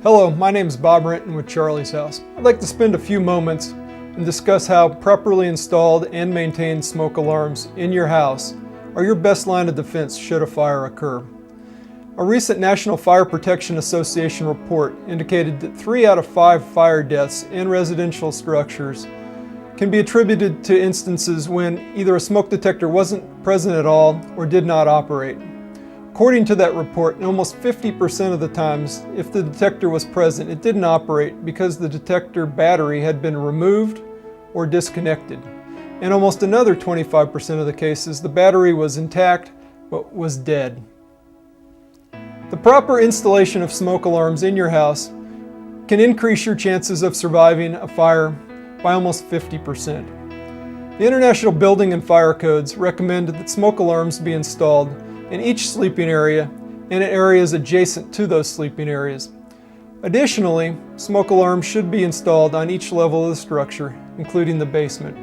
Hello, my name is Bob Renton with Charlie's House. I'd like to spend a few moments and discuss how properly installed and maintained smoke alarms in your house are your best line of defense should a fire occur. A recent National Fire Protection Association report indicated that 3 out of 5 fire deaths in residential structures can be attributed to instances when either a smoke detector wasn't present at all or did not operate. According to that report, in almost 50% of the times, if the detector was present, it didn't operate because the detector battery had been removed or disconnected. In almost another 25% of the cases, the battery was intact but was dead. The proper installation of smoke alarms in your house can increase your chances of surviving a fire by almost 50%. The International Building and Fire Codes recommend that smoke alarms be installed in each sleeping area and in areas adjacent to those sleeping areas. Additionally, smoke alarms should be installed on each level of the structure, including the basement.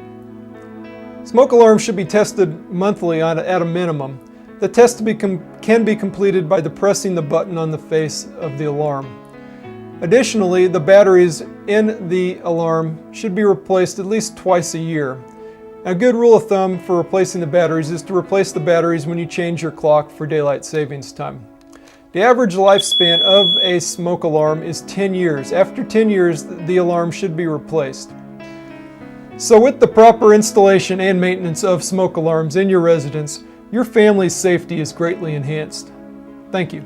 Smoke alarms should be tested monthly at a minimum. The test can be completed by depressing the button on the face of the alarm. Additionally, the batteries in the alarm should be replaced at least twice a year. A good rule of thumb for replacing the batteries is to replace the batteries when you change your clock for daylight savings time. The average lifespan of a smoke alarm is 10 years. After 10 years, the alarm should be replaced. So with the proper installation and maintenance of smoke alarms in your residence, your family's safety is greatly enhanced. Thank you.